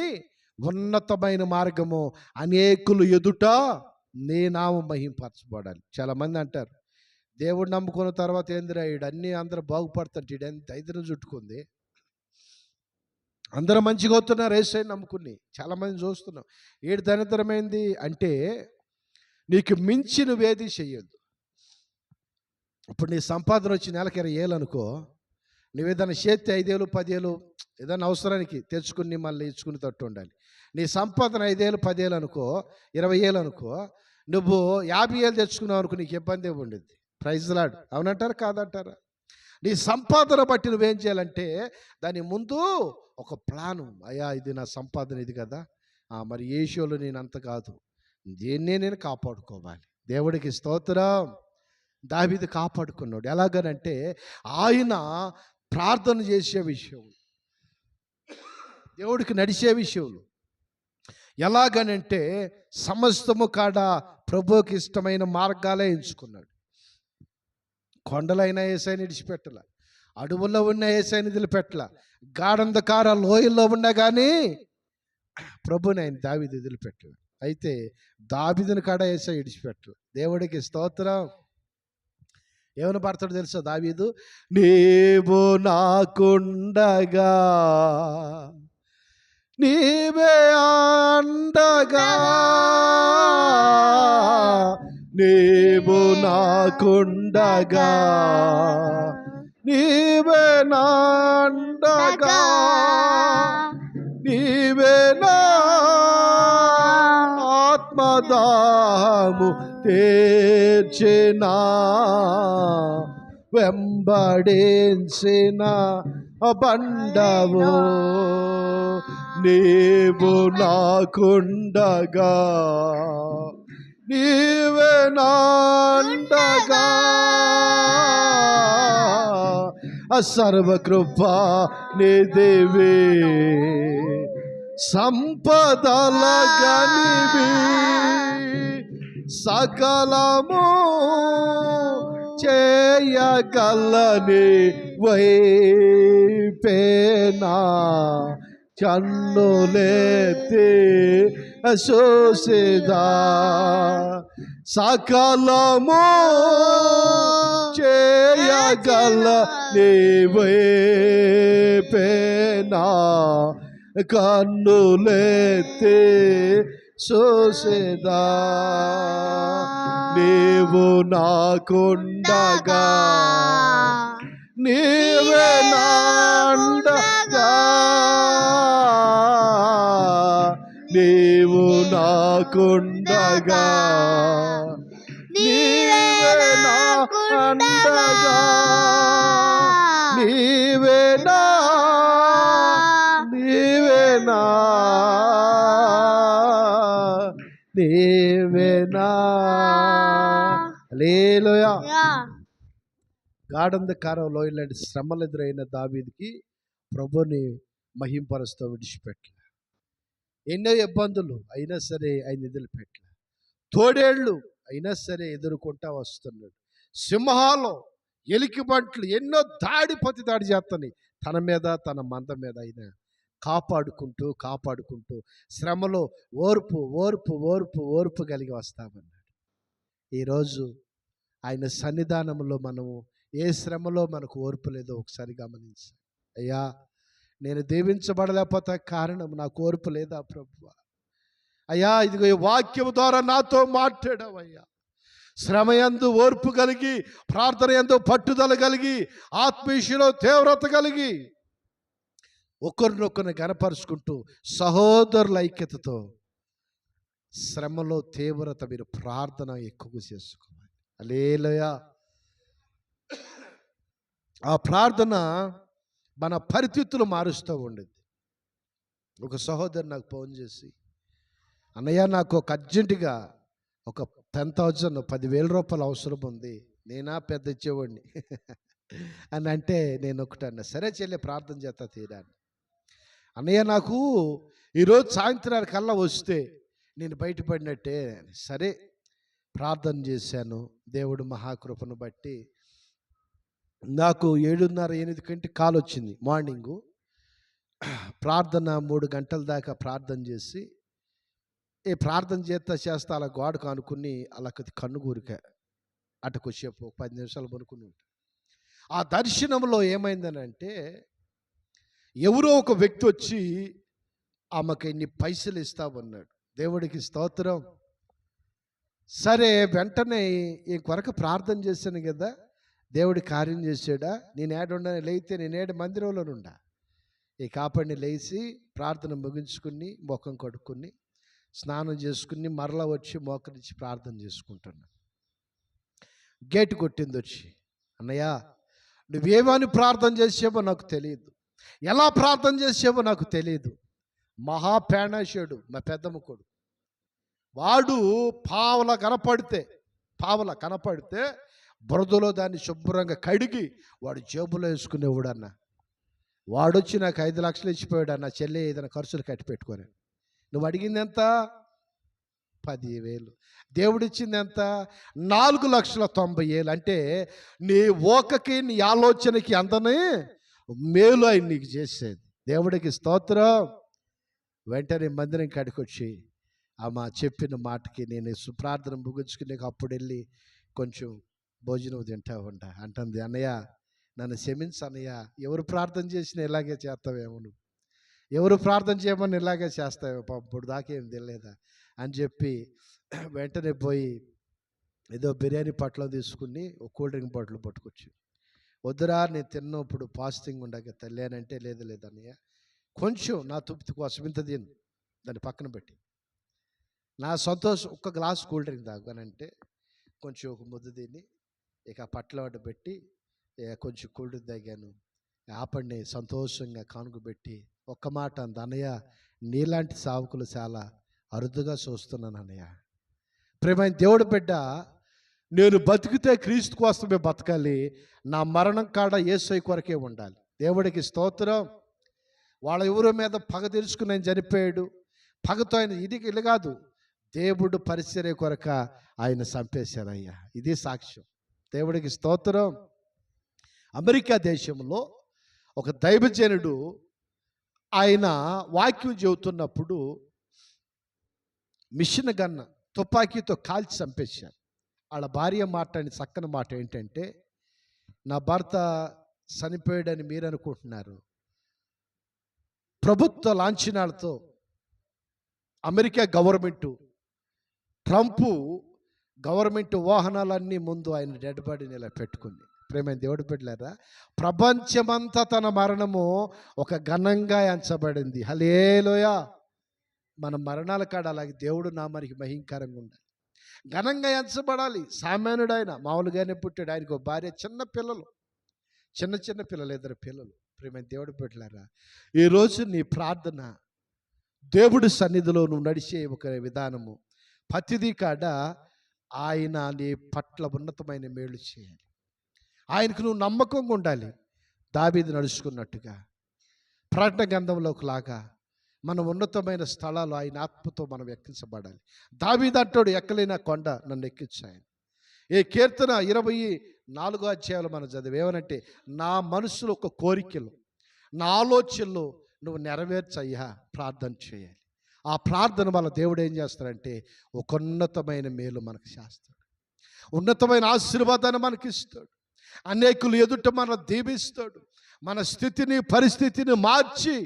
ఉన్నతమైన మార్గము, అనేకులు ఎదుట నీ నామం మహింపరచబడాలి. చాలామంది అంటారు, దేవుడు నమ్ముకున్న తర్వాత ఏందిరా ఈడు అన్నీ అందరూ బాగుపడతాడు, ఈడు ఎంత ఐదును చుట్టుకుంది, అందరూ మంచిగా అవుతున్నారు యేసయ్య నమ్ముకుని. చాలామంది చూస్తున్నాం. ఏడు దరిద్రమైంది అంటే నీకు మించి నువ్వేది చెయ్యొద్దు. ఇప్పుడు నీ సంపాదన వచ్చి నెలకి 20,000 అనుకో, నువ్వేదైనా చేస్తే 5,000 10,000 ఏదైనా అవసరానికి తెచ్చుకుని మళ్ళీ ఇచ్చుకుని తట్టు ఉండాలి. నీ సంపాదన 5,000 10,000 అనుకో, 20,000 అనుకో, నువ్వు 50,000 తెచ్చుకున్నావు అనుకో, నీకు ఇబ్బంది ఉండిద్ది. Praise Lord. అవునంటారా కాదంటారా? నీ సంపాదన బట్టి నువ్వేం చేయాలంటే దాని ముందు ఒక ప్లాను. అయ్యా ఇది నా సంపాదన ఇది కదా, మరి ఏ షోలు నేను అంత కాదు, దీన్నే నేను కాపాడుకోవాలి. దేవుడికి స్తోత్రం. దావీదు కాపాడుకున్నాడు. ఎలాగనంటే ఆయన ప్రార్థన చేసే విషయం, దేవుడికి నడిచే విషయంలో ఎలాగనంటే సమస్తము కాడ ప్రభువుకి ఇష్టమైన మార్గాలే ఎంచుకున్నాడు. కొండలైన యేసయ్యని విడిచిపెట్టల, అడవుల్లో ఉన్న యేసయ్యని వదిలిపెట్టల, గాఢంధకార లోయల్లో ఉన్నా కానీ ప్రభుని ఆయన దావీదు వదిలిపెట్టల. అయితే దావీదుని కాడ యేసయ్య విడిచిపెట్టల. దేవుడికి స్తోత్రం. ఏమని పడతాడు తెలుసా దావీదు? నీవు నాకుండగా నీవే అండగా, నీవు నాకుండగా నీవే నాండగా, నీవే నా ఆత్మదాము తీర్చిన వెంబడించిన బండవు, నీవు నాకుండగా నీవే నాండగా, సర్వకృపా నిధివి సంపదల గనివి, సకలము చేయగలని వైపేనా కన్నులెత్తి చూసిదా, సకలము చేయగల నీవేనా కన్నులెత్తి చూసిదా, నీవు నాకుండగా నీవే నాండగా, నీవు నాకుండగా నీవే నాండగా, నీవే నా నీవే నా నీవే నా. హల్లెలూయా. గాఢంధకారంలో ఇలాంటి శ్రమలు ఎదురైన దావీదుకి ప్రభుని మహింపరుస్తూ విడిచిపెట్టలే. ఎన్నో ఇబ్బందులు అయినా సరే ఆయన వదిలిపెట్టలే. తోడేళ్ళు అయినా సరే ఎదుర్కొంటా వస్తున్నాడు. సింహాలు, ఎలికిబంట్లు ఎన్నో ప్రతి దాడి చేస్తున్నాయి తన మీద, తన మంద మీద. అయినా కాపాడుకుంటూ శ్రమలో ఓర్పు కలిగి వస్తామన్నాడు. ఈరోజు ఆయన సన్నిధానంలో మనము ఏ శ్రమలో మనకు ఓర్పు లేదో ఒకసారి గమనించాలి. అయ్యా, నేను దీవించబడలేకపోతే కారణం నాకు ఓర్పు లేదా ప్రభువా? అయ్యా, ఇదిగో ఈ వాక్యం ద్వారా నాతో మాట్లాడావయ్యా. శ్రమయందు ఓర్పు కలిగి, ప్రార్థన యందు పట్టుదల కలిగి, ఆత్మీయులో తీవ్రత కలిగి, ఒకరినొకరిని గనపరుచుకుంటూ సహోదరుల ఐక్యతతో శ్రమలో తీవ్రత మీరు ప్రార్థన ఎక్కువ చేసుకోవాలి. హల్లెలూయా. ఆ ప్రార్థన మన పరిస్థితులు మారుస్తూ ఉండేది. ఒక సహోదరు నాకు ఫోన్ చేసి, అన్నయ్య నాకు ఒక అర్జెంటుగా ఒక 10,000 10,000 రూపాయలు అవసరం ఉంది, నేనా పెద్ద ఇచ్చేవాడిని అని అంటే నేను ఒకటన్నా, సరే చెల్లి ప్రార్థన చేస్తా తీరాను. అన్నయ్య నాకు ఈరోజు సాయంత్రానికల్లా వస్తే నేను బయటపడినట్టే. సరే ప్రార్థన చేశాను. దేవుడు మహాకృపను బట్టి నాకు 7:30 8 గంటకి కాల్ వచ్చింది మార్నింగు. ప్రార్థన 3 గంటల దాకా ప్రార్థన చేసి, ప్రార్థన చేస్తా అలా గోడకు అనుకుని అలా కన్ను కూరిక అటుకొచ్చేపు 10 నిమిషాలు పనుకుని ఉంటా. ఆ దర్శనంలో ఏమైందనంటే, ఎవరో ఒక వ్యక్తి వచ్చి ఆమెకి ఇన్ని పైసలు ఇస్తామన్నాడు. దేవుడికి స్తోత్రం. సరే వెంటనే ఈ కొరకు ప్రార్థన చేశాను కదా, దేవుడి కార్యం చేశాడా. నేను ఏడుండని లేయితే నేనేడు మందిరంలోనుండా. ఈ కాపాడిని లేచి ప్రార్థన ముగించుకుని ముఖం కడుక్కుని స్నానం చేసుకుని మరలా వచ్చి మోకరించి ప్రార్థన చేసుకుంటున్నా. గేటు కొట్టింది వచ్చి, అన్నయ్య నువ్వేమని ప్రార్థన చేసావో నాకు తెలియదు, ఎలా ప్రార్థన చేసావో నాకు తెలియదు. మహాపేణాశుడు మా పెద్దమ్మ కొడుకు, వాడు పావల కనపడితే బురదలో దాన్ని శుభ్రంగా కడిగి వాడు జేబులో వేసుకునేవాడు అన్న. వాడొచ్చి నాకు 5 లక్షలు ఇచ్చిపోయాడు అన్న, చెల్లి ఏదైనా ఖర్చులు కట్టి పెట్టుకొని. నువ్వు అడిగింది ఎంత? 10,000. దేవుడిచ్చింది ఎంత? 4,90,000. అంటే నీ ఓకకి నీ ఆలోచనకి అంతనే మేలు ఆయన నీకు చేసేది. దేవుడికి స్తోత్రం. వెంటనే మందిరం కాడికొచ్చి ఆమె చెప్పిన మాటకి నేను ప్రార్థన ముగించుకునే అప్పుడు వెళ్ళి కొంచెం భోజనం తింటా అంటుంది, అన్నయ్య నన్ను క్షమించు అన్నయ్య, ఎవరు ప్రార్థన చేసినా ఇలాగే చేస్తావేమో, నువ్వు ఎవరు ప్రార్థన చేయమని ఇలాగే చేస్తావేమో, ఇప్పుడు దాకేం తెలియదా అని చెప్పి వెంటనే పోయి ఏదో బిర్యానీ పట్ల తీసుకుని ఒక కూల్ డ్రింక్ బాటిల్ పట్టుకొచ్చి, వద్దురా నేను తిన్నప్పుడు ఫాస్టింగ్ ఉండగా తల్లి అని అంటే, లేదు అన్నయ్య కొంచెం నా తృప్తి కోసం ఇంత తిను, దాన్ని పక్కన పెట్టి నా సంతోషం ఒక్క గ్లాస్ కూల్ డ్రింక్ తాగానంటే కొంచెం ఒక ముద్ద తిని ఇక పట్ల అడ్డు పెట్టి కొంచెం కూల్ డ్రింక్ తాగాను. ఆపడిని సంతోషంగా కానుకబెట్టి ఒక్క మాట అంది, అన్నయ్య నీలాంటి సావుకులు చాలా అరుదుగా చూస్తున్నాను అన్నయ్య. ప్రేమైన దేవుడు బిడ్డ, నేను బతికితే క్రీస్తు కోసమే బతకాలి, నా మరణం కాడ యేసయ్య కొరకే ఉండాలి. దేవుడికి స్తోత్రం. వాళ్ళ ఎవరి మీద పగ తీర్చుకుని ఆయన చనిపోయాడు. పగతో ఆయన ఇది కాదు, దేవుడు పరిచర్య కొరక ఆయన చంపేశారయ్యా. ఇది సాక్ష్యం. దేవుడికి స్తోత్రం. అమెరికా దేశంలో ఒక దైవజనుడు ఆయన వాక్యం చెబుతున్నప్పుడు మిషన్ గన్న తుపాకీతో కాల్చి చంపేశారు. వాళ్ళ భార్య మాట్లాడిన చక్కని మాట ఏంటంటే, నా భర్త చనిపోయాడని మీరు అనుకుంటున్నారు, ప్రభుత్వ లాంఛనాలతో అమెరికా గవర్నమెంటు ట్రంప్ గవర్నమెంట్ వాహనాలన్నీ ముందు ఆయన డెడ్ బాడీని ఇలా పెట్టుకుంది. ప్రేమైన దేవుడు బిడ్డలారా, ప్రపంచమంతా తన మరణము ఒక ఘనంగా ఎంచబడింది. హల్లెలూయా. మన మరణాల కాడ అలాగే దేవుడు నామానికి మహింకరంగా ఉండాలి, ఘనంగా ఎంచబడాలి. సామాన్యుడు ఆయన, మామూలుగానే పుట్టాడు. ఆయనకు ఒక భార్య, చిన్న పిల్లలు, చిన్న పిల్లలు, 2 పిల్లలు. ప్రేమైన దేవుడు బిడ్డలారా, ఈరోజు నీ ప్రార్థన దేవుడి సన్నిధిలో నువ్వు నడిచే ఒక విధానము, ప్రతిదీ కాడ ఆయన నీ పట్ల ఉన్నతమైన మేలు చేయాలి. ఆయనకు నువ్వు నమ్మకంగా ఉండాలి. దావీదు నడుచుకున్నట్టుగా ప్రకటన గ్రంథంలోకి లాగా మనం ఉన్నతమైన స్థలాలు ఆయన ఆత్మతో మనం ఎక్కించబడాలి. దావీదు అంటాడు, ఎక్కలేని కొండ నన్ను ఎక్కించాయని. ఈ కీర్తన 24వ అధ్యాయంలో మనం చదివి ఏమనంటే, నా మనసులో ఒక కోరికలు, నా ఆలోచనలు నువ్వు నెరవేర్చయ్యా ప్రార్థన చేయాలి. ఆ ప్రార్థన వల్ల దేవుడు ఏం చేస్తాడంటే ఒక ఉన్నతమైన మేలు మనకు చేస్తాడు, ఉన్నతమైన ఆశీర్వాదాన్ని మనకి ఇస్తాడు, అనేకులు ఎదుట మన దీవిస్తాడు, మన స్థితిని పరిస్థితిని మార్చి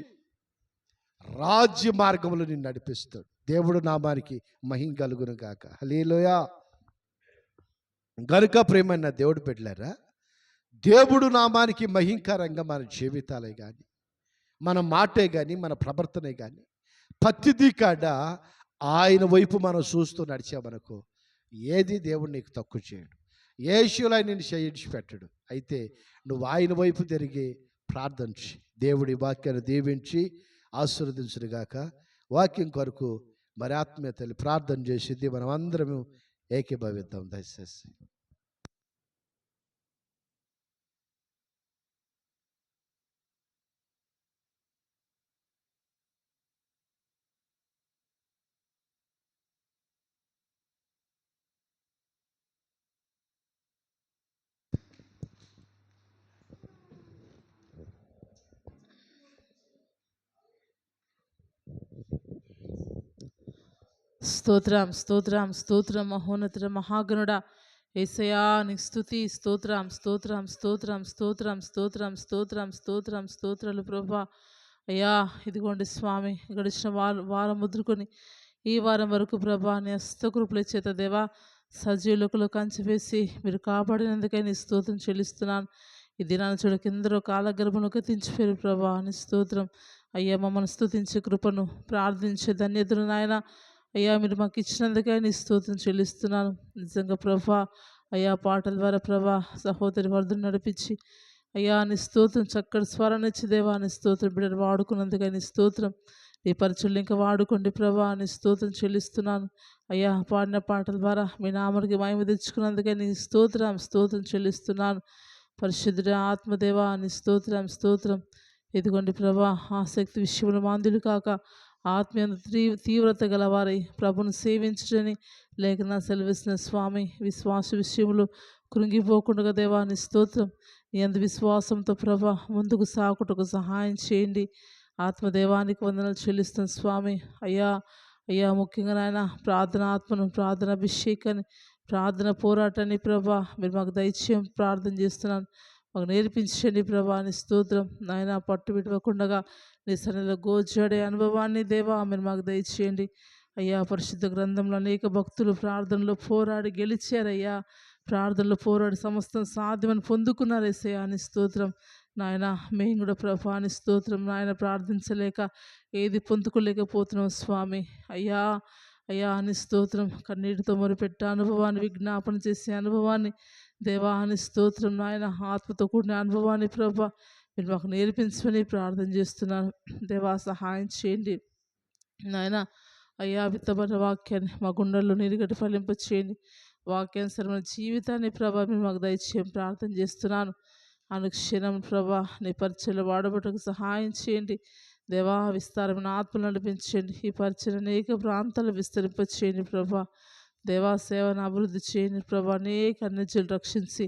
రాజ్య మార్గంలో నిన్ను నడిపిస్తాడు. దేవుడు నామానికి మహిమ కలుగును గాక. హల్లెలూయా. గనుక ప్రేమైన దేవుడు పెట్టారా, దేవుడు నామానికి మహింకరంగా మన జీవితాలే కానీ, మన మాటే కానీ, మన ప్రవర్తనే కానీ ప్రతిదీ కాడ ఆయన వైపు మనం చూస్తూ నడిచామనుకో, ఏది దేవుడు నీకు తక్కువ చేయడు, ఏ విషయంలో ఆయన నిన్ను చేయించిపెట్టడు. అయితే నువ్వు ఆయన వైపు తిరిగి ప్రార్థించి దేవుడి వాక్యాన్ని దీవించి ఆశీర్వదించుగాక. వాక్యం కొరకు మరి ఆత్మీయతలు ప్రార్థన చేసింది మనం అందరము ఏకీభవిద్దాం దయచేసి. స్తోత్రం స్తోత్రం స్తోత్రం మహోన్నత మహాగణుడా యేసయ్యా, నీకు స్తుతి స్తోత్రం స్తోత్రం స్తోత్రం స్తోత్రం స్తోత్రం స్తోత్రం స్తోత్రం స్తోత్రాలు ప్రభా. అయ్యా ఇదిగోండి స్వామి, గడిచిన వారం ముద్రుకొని ఈ వారం వరకు ప్రభా నీ హస్తకృపల చేత దేవా సజీవులకు కంచి వేసి మీరు కాపాడినందుకే నీ స్తోత్రం చెల్లిస్తున్నాను. ఈ దినాన్ని చూడ కిందరో కాలగర్భంలోకి తెంచిపోయారు ప్రభా, నీ స్తోత్రం. అయ్యా మమ్మల్ని స్తుతించే కృపను ప్రార్థించే ధన్యతను నాయన అయ్యా మీరు మాకు ఇచ్చినందుకే నీ స్తోత్రం చెల్లిస్తున్నాను. నిజంగా ప్రభా అయ్యా పాటల ద్వారా ప్రభా సహోదరి వర్ధను నడిపించి అయ్యా నీ స్తోత్రం చక్కటి స్వరాన్ని ఇచ్చి దేవా నీ స్తోత్రం బిడ్డను వాడుకున్నందుకే నీ స్తోత్రం. నీ పరిచయం ఇంకా వాడుకోండి ప్రభా, నీ స్తోత్రం చెల్లిస్తున్నాను. అయ్యా పాడిన పాటల ద్వారా మీ నామనికి మహిమ తెచ్చుకున్నందుకే నీ స్తోత్రం స్తోత్రం చెల్లిస్తున్నాను. పరిశుద్ధుడ ఆత్మదేవా నీ స్తోత్రం స్తోత్రం. ఇదిగోండి ప్రభా ఆసక్తి విషయంలో మాందులు కాక ఆత్మీయ తీవ్రత గలవారై ప్రభును సేవించని లేఖన సెలవిసిన స్వామి, విశ్వాస విషయంలో కృంగిపోకుండా దేవా నీ స్తోత్రం. నీ అందు విశ్వాసంతో ప్రభా ముందుకు సాకుటకు సహాయం చేయండి. ఆత్మదేవానికి వందనలు చెల్లిస్తాను స్వామి. అయ్యా అయ్యా ముఖ్యంగా నాయన ప్రార్థన ఆత్మను, ప్రార్థన అభిషేకాన్ని, ప్రార్థన పోరాటాన్ని ప్రభా మీరు మాకు దయచేయం ప్రార్థన చేస్తున్నాను. మాకు నేర్పించండి ప్రభా నీ స్తోత్రం. నాయన పట్టు విడవకుండగా నీ సన్నిధిలో గోచడే అనుభవాన్ని దేవా మీరు మాకు దయచేయండి. అయ్యా పరిశుద్ధ గ్రంథంలో అనేక భక్తులు ప్రార్థనలో పోరాడి గెలిచారయ్యా, ప్రార్థనలో పోరాడి సమస్తం సాధ్యమని పొందుకున్నారు యేసయ్యా నీ స్తోత్రం. నాయన మేము కూడా ప్రభా నీ స్తోత్రం నాయన ప్రార్థించలేక ఏది పొందుకోలేకపోతున్నాం స్వామి. అయ్యా అయ్యా నీ స్తోత్రం. కన్నీటితో మొరుపెట్ట అనుభవాన్ని, విజ్ఞాపన చేసే అనుభవాన్ని దేవా నీ స్తోత్రం నాయన ఆత్మతో కూడిన అనుభవాన్ని ప్రభా మీరు మాకు నేర్పించమని ప్రార్థన చేస్తున్నాను. దేవా సహాయం చేయండి నాయన. అయ్యా విత్తబడిన వాక్యాన్ని మా గుండెల్లో నీరుగట్టి ఫలింప చేయండి. వాక్యానుసరమైన జీవితాన్ని ప్రభా మీరు మాకు దయచేయం ప్రార్థన చేస్తున్నాను. అనుక్షణం ప్రభా నీ పరిచయలో వాడబట్టకు సహాయం చేయండి. దేవా విస్తారమైన ఆత్మలు నడిపించండి. ఈ పరిచయం అనేక ప్రాంతాలు విస్తరింప చేయండి ప్రభా. దేవా సేవను అభివృద్ధి చేయండి ప్రభా. అనేక అన్యజనులు రక్షించి